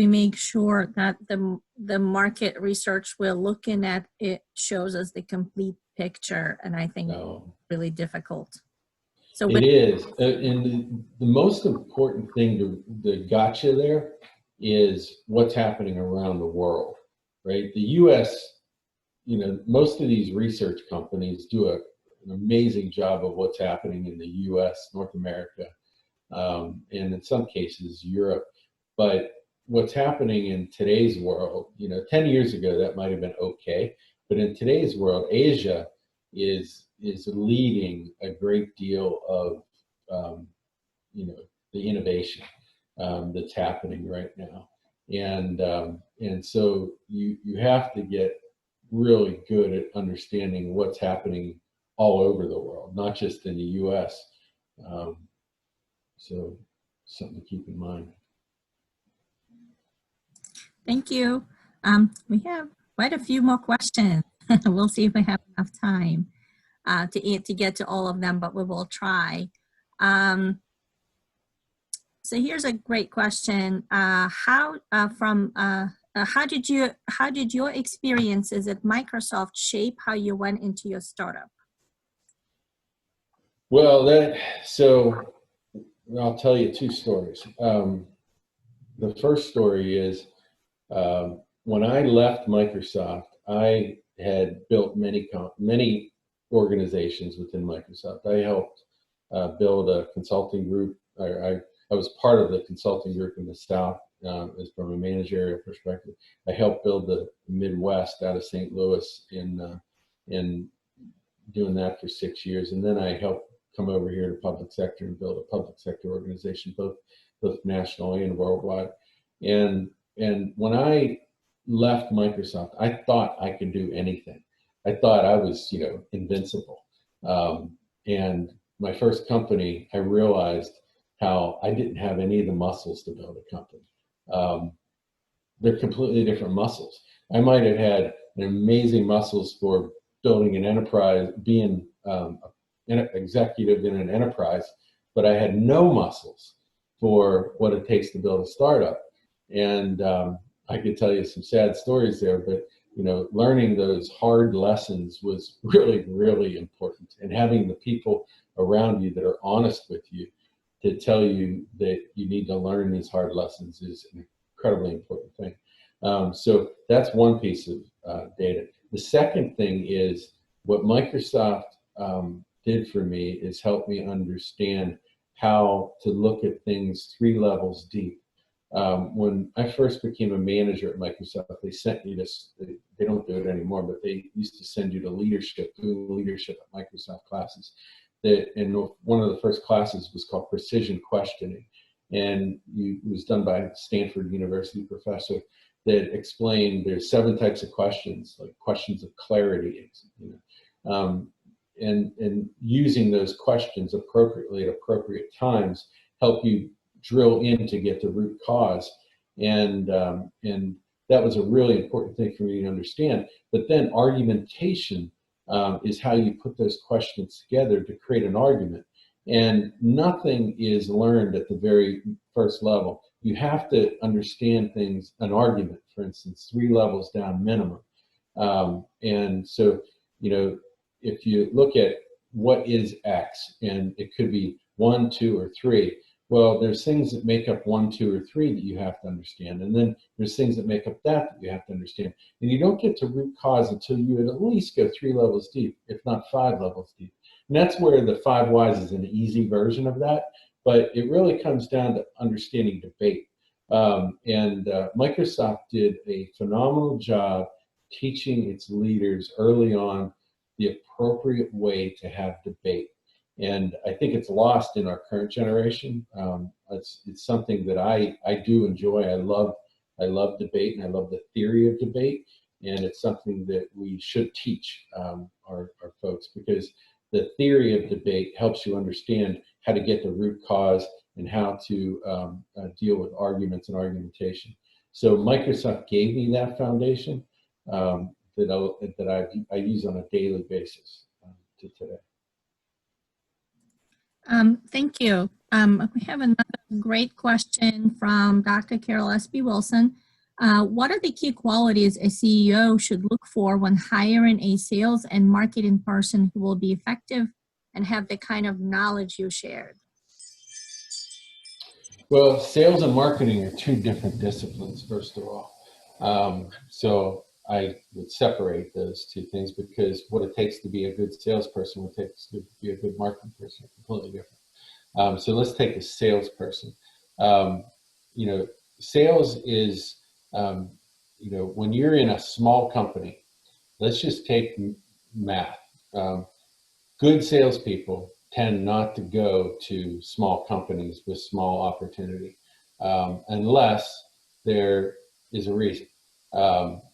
make sure that the market research we're looking at, it shows us the complete picture, and I think really difficult. So it is, and the most important thing that got you there is what's happening around the world, right? The U.S., most of these research companies do an amazing job of what's happening in the U.S., North America, and in some cases Europe. But what's happening in today's world, 10 years ago that might have been okay, but in today's world, Asia is leading a great deal of the innovation that's happening right now, and so you have to get really good at understanding what's happening all over the world, not just in the U.S. So something to keep in mind. Thank you. We have quite a few more questions. We'll see if we have enough time to get to all of them, but we will try. So here's a great question. How did your experiences at Microsoft shape how you went into your startup? Well, so I'll tell you two stories. The first story is when I left Microsoft, I had built many organizations within Microsoft. I helped build a consulting group. I was part of the consulting group in the South as from a managerial perspective. I helped build the Midwest out of St. Louis in doing that for 6 years. And then I helped come over here to public sector and build a public sector organization, both nationally and worldwide. And when I left Microsoft, I thought I could do anything. I thought I was, invincible. And my first company, I realized how I didn't have any of the muscles to build a company. They're completely different muscles. I might have had amazing muscles for building an enterprise, being an executive in an enterprise, but I had no muscles for what it takes to build a startup. And I could tell you some sad stories there, but learning those hard lessons was really, really important. And having the people around you that are honest with you to tell you that you need to learn these hard lessons is an incredibly important thing. So that's one piece of data. The second thing is what Microsoft did for me is help me understand how to look at things 3 levels deep. When I first became a manager at Microsoft, they sent me this, they don't do it anymore, but they used to send you to doing leadership at Microsoft classes. And one of the first classes was called Precision Questioning. And it was done by a Stanford University professor that explained there's 7 types of questions, like questions of clarity, and using those questions appropriately at appropriate times help you drill in to get the root cause. And that was a really important thing for me to understand. But then argumentation is how you put those questions together to create an argument. And nothing is learned at the very first level. You have to understand things, an argument, for instance, 3 levels down minimum. And so, you know, if you look at what is X, and it could be 1, 2, or 3. Well, there's things that make up 1, 2, or 3 that you have to understand. And then there's things that make up that you have to understand. And you don't get to root cause until you at least go 3 levels deep, if not 5 levels deep. And that's where the 5 whys is an easy version of that. But it really comes down to understanding debate. Microsoft did a phenomenal job teaching its leaders early on the appropriate way to have debate. And I think it's lost in our current generation. It's something that I do enjoy. I love debate, and I love the theory of debate. And it's something that we should teach our folks, because the theory of debate helps you understand how to get the root cause and how to deal with arguments and argumentation. So Microsoft gave me that foundation that I use on a daily basis to today. Thank you. We have another great question from Dr. Carol S.B. Wilson. What are the key qualities a CEO should look for when hiring a sales and marketing person who will be effective and have the kind of knowledge you shared? Well, sales and marketing are 2 different disciplines, first of all. So I would separate those 2 things, because what it takes to be a good salesperson, what it takes to be a good marketing person are completely different. So let's take a salesperson. You know, sales is, you know, when you're in a small company, let's just take math. Good salespeople tend not to go to small companies with small opportunity unless there is a reason.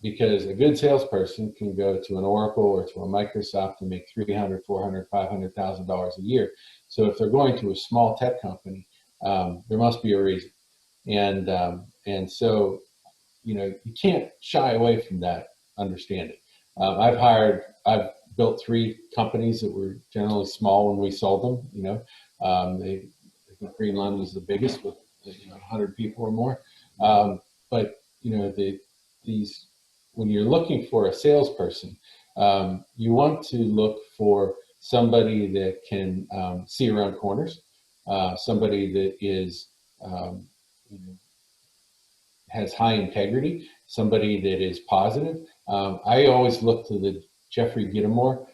Because a good salesperson can go to an Oracle or to a Microsoft and make $300,000, $400,000, $500,000 a year. So if they're going to a small tech company, there must be a reason. And so, you know, you can't shy away from that understanding. I've built 3 companies that were generally small when we sold them. You know, I think Greenland was the biggest with 100 people or more. But you know, when you're looking for a salesperson, you want to look for somebody that can see around corners, somebody that is you know, has high integrity, somebody that is positive. I always look to the Jeffrey Gittimore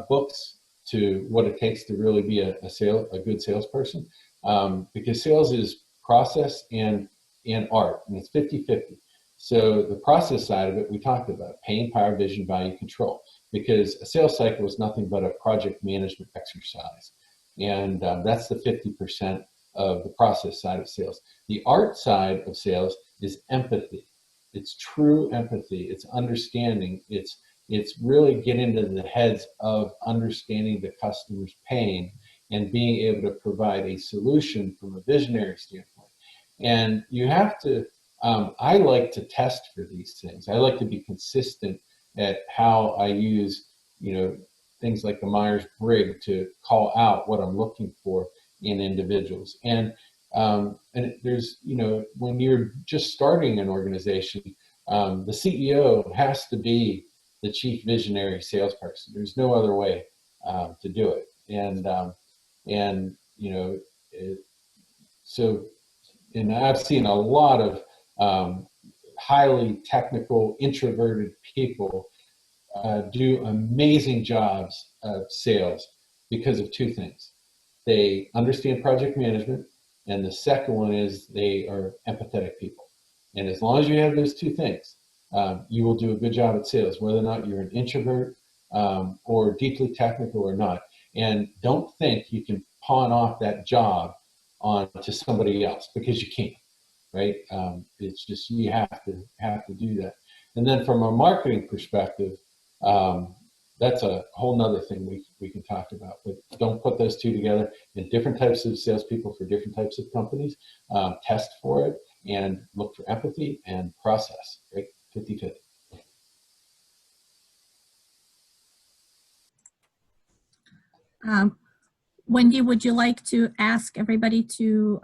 books to what it takes to really be a good salesperson, because sales is process and art, and it's 50-50. So the process side of it, we talked about pain, power, vision, value, control, because a sales cycle is nothing but a project management exercise. And that's the 50% of the process side of sales. The art side of sales is empathy. It's true empathy. It's understanding. It's really getting into the heads of understanding the customer's pain and being able to provide a solution from a visionary standpoint. And you have to, I like to test for these things. I like to be consistent at how I use, you know, things like the Myers-Briggs to call out what I'm looking for in individuals. And there's, you know, when you're just starting an organization, the CEO has to be the chief visionary salesperson. There's no other way to do it. And you know, and I've seen a lot of highly technical, introverted people do amazing jobs of sales because of 2 things. They understand project management, and the second one is they are empathetic people. And as long as you have those 2 things, you will do a good job at sales, whether or not you're an introvert or deeply technical or not. And don't think you can pawn off that job on to somebody else, because you can't, right? It's just, you have to do that. And then from a marketing perspective, that's a whole nother thing we can talk about, but don't put those 2 together. And different types of salespeople for different types of companies, test for it and look for empathy and process, right? 50-50. Wendy, would you like to ask everybody to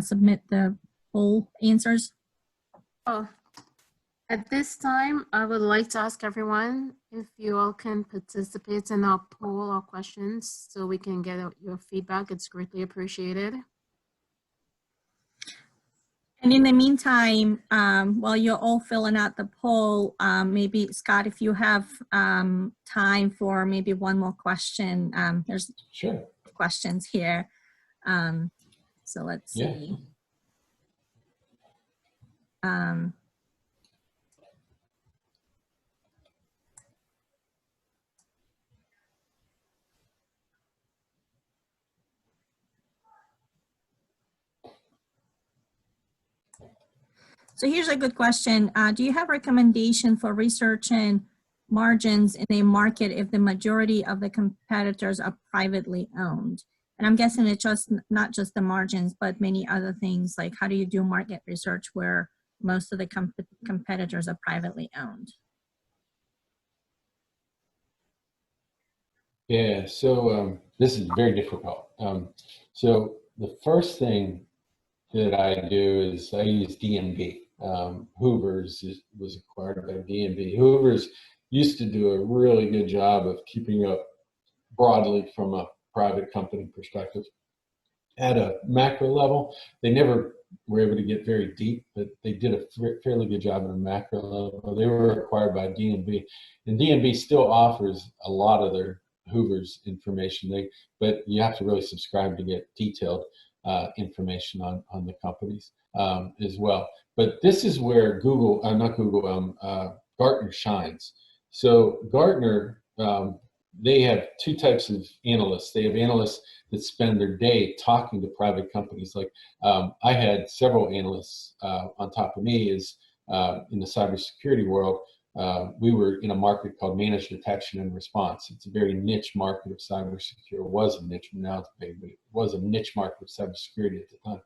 submit the poll answers? Oh, At this time, I would like to ask everyone if you all can participate in our poll or questions so we can get your feedback. It's greatly appreciated. And in the meantime, while you're all filling out the poll, maybe Scott, if you have time for maybe one more question, there's Sure. questions here. So let's see. So here's a good question. Do you have recommendation for researching margins in a market if the majority of the competitors are privately owned? And I'm guessing it's just not just the margins, but many other things, like how do you do market research where most of the competitors are privately owned? Yeah, so this is very difficult. So the first thing that I do is I use DNB. Hoover's was acquired by DNB. Hoover's used to do a really good job of keeping up broadly from a private company perspective. At a macro level, they never were able to get very deep, but they did a fairly good job at a macro level. They were acquired by DNB, and DNB still offers a lot of their Hoover's information. But you have to really subscribe to get detailed information on the companies as well. But this is where Google, not Google, Gartner shines. So Gartner, they have two types of analysts. They have analysts that spend their day talking to private companies. Like I had several analysts on top of me is in the cybersecurity world. We were in a market called managed detection and response. It's a very niche market of cybersecurity. It was a niche, now it's big, but it was a niche market of cybersecurity at the time.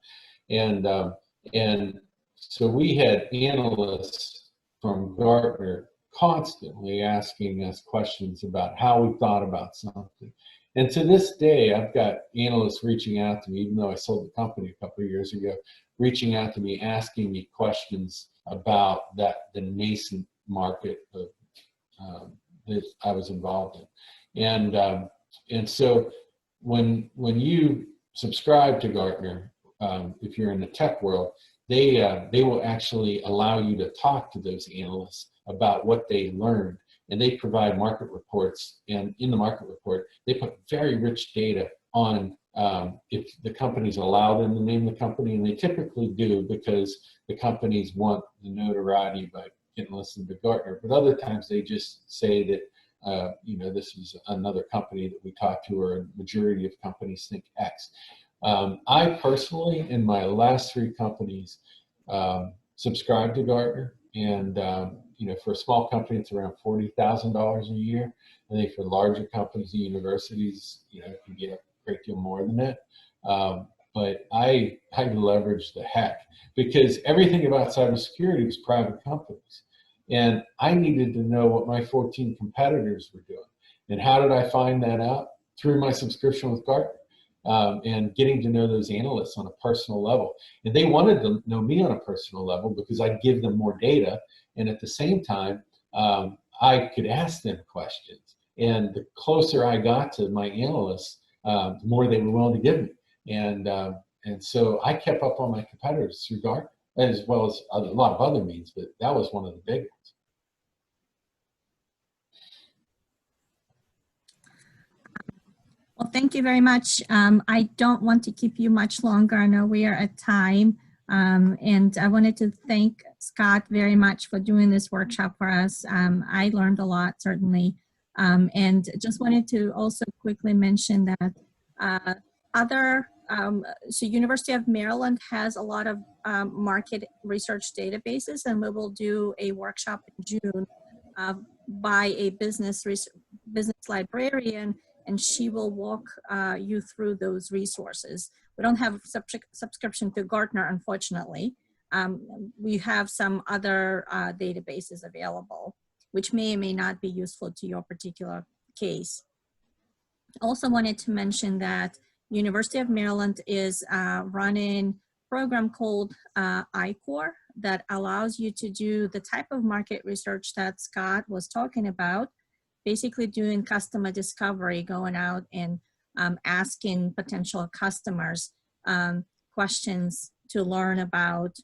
And so we had analysts from Gartner constantly asking us questions about how we thought about something. And to this day, I've got analysts reaching out to me, even though I sold the company a couple of years ago, reaching out to me, asking me questions about the nascent market of, that I was involved in. And so when you subscribe to Gartner, if you're in the tech world, they will actually allow you to talk to those analysts about what they learned, and they provide market reports. And in the market report, they put very rich data on if the companies allow them to name the company, and they typically do because the companies want the notoriety by getting listed to Gartner. But other times they just say that this is another company that we talked to, or a majority of companies think X. I personally, in my last 3 companies, subscribed to Gartner, and for a small company, it's around $40,000 a year. I think for larger companies and universities, it can get a great deal more than that. But I leveraged the heck, because everything about cybersecurity was private companies, and I needed to know what my 14 competitors were doing. And how did I find that out? Through my subscription with Gartner. And getting to know those analysts on a personal level. And they wanted to know me on a personal level because I'd give them more data. And at the same time, I could ask them questions. And the closer I got to my analysts, the more they were willing to give me. And so I kept up on my competitors through Gartner, as well as a lot of other means, but that was one of the big ones. Well, thank you very much. I don't want to keep you much longer. I know we are at time. And I wanted to thank Scott very much for doing this workshop for us. I learned a lot, certainly. And just wanted to also quickly mention that so University of Maryland has a lot of market research databases, and we will do a workshop in June by a business librarian, and she will walk you through those resources. We don't have subscription to Gartner, unfortunately. We have some other databases available, which may or may not be useful to your particular case. Also wanted to mention that University of Maryland is running a program called I-Core that allows you to do the type of market research that Scott was talking about, basically doing customer discovery, going out and asking potential customers questions to learn about